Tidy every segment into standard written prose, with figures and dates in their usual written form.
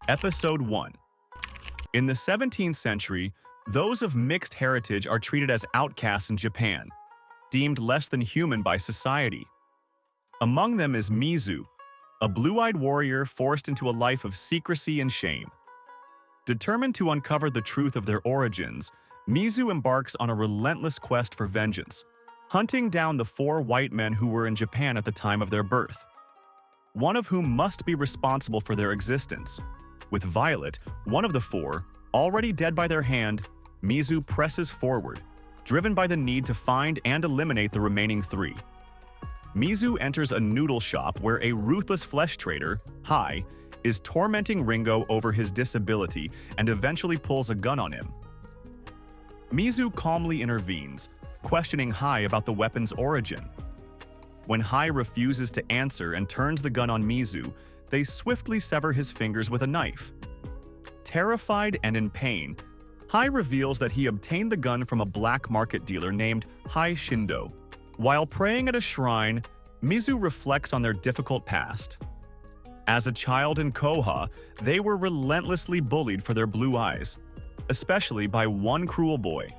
Episode 1. In the 17th century, those of mixed heritage are treated as outcasts in Japan, deemed less than human by society. Among them is Mizu, a blue-eyed warrior forced into a life of secrecy and shame. Determined to uncover the truth of their origins, Mizu embarks on a relentless quest for vengeance, hunting down the 4 white men who were in Japan at the time of their birth, one of whom must be responsible for their existence. With Violet, one of the 4, already dead by their hand, Mizu presses forward, driven by the need to find and eliminate the remaining 3. Mizu enters a noodle shop where a ruthless flesh trader, Hai, is tormenting Ringo over his disability and eventually pulls a gun on him. Mizu calmly intervenes, questioning Hai about the weapon's origin. When Hai refuses to answer and turns the gun on Mizu, they swiftly sever his fingers with a knife. Terrified and in pain, Hai reveals that he obtained the gun from a black market dealer named Hai Shindo. While praying at a shrine, Mizu reflects on their difficult past. As a child in Koha, they were relentlessly bullied for their blue eyes, especially by one cruel boy.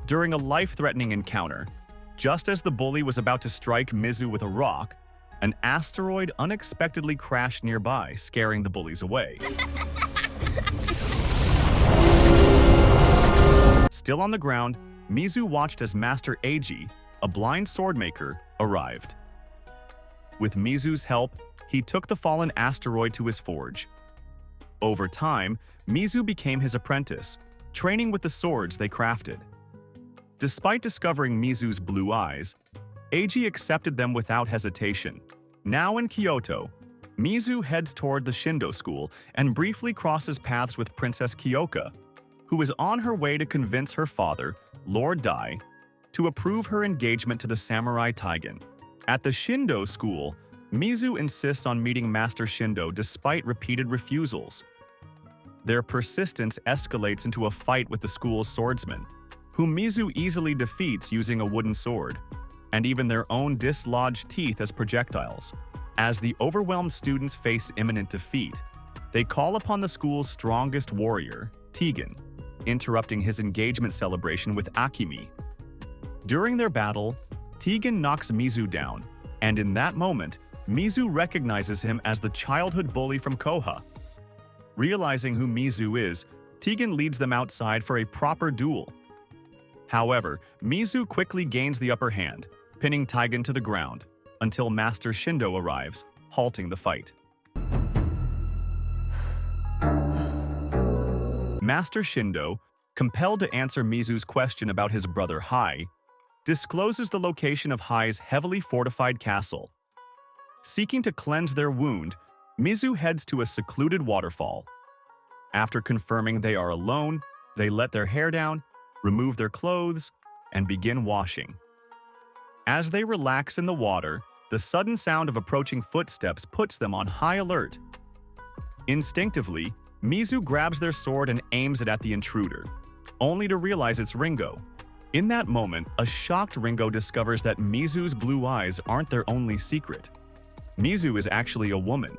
During a life-threatening encounter, just as the bully was about to strike Mizu with a rock, an asteroid unexpectedly crashed nearby, scaring the bullies away. Still on the ground, Mizu watched as Master Eiji, a blind swordmaker, arrived. With Mizu's help, he took the fallen asteroid to his forge. Over time, Mizu became his apprentice, training with the swords they crafted. Despite discovering Mizu's blue eyes, Eiji accepted them without hesitation. Now in Kyoto, Mizu heads toward the Shindo school and briefly crosses paths with Princess Kyoka, who is on her way to convince her father, Lord Dai, to approve her engagement to the samurai Taigen. At the Shindo school, Mizu insists on meeting Master Shindo despite repeated refusals. Their persistence escalates into a fight with the school's swordsmen, whom Mizu easily defeats using a wooden sword, and even their own dislodged teeth as projectiles. As the overwhelmed students face imminent defeat, they call upon the school's strongest warrior, Taigen, interrupting his engagement celebration with Akemi. During their battle, Taigen knocks Mizu down, and in that moment, Mizu recognizes him as the childhood bully from Koha. Realizing who Mizu is, Taigen leads them outside for a proper duel. However, Mizu quickly gains the upper hand, pinning Taigen to the ground, until Master Shindo arrives, halting the fight. Master Shindo, compelled to answer Mizu's question about his brother Hai, discloses the location of Hai's heavily fortified castle. Seeking to cleanse their wound, Mizu heads to a secluded waterfall. After confirming they are alone, they let their hair down, remove their clothes, and begin washing. As they relax in the water, the sudden sound of approaching footsteps puts them on high alert. Instinctively, Mizu grabs their sword and aims it at the intruder, only to realize it's Ringo. In that moment, a shocked Ringo discovers that Mizu's blue eyes aren't their only secret. Mizu is actually a woman,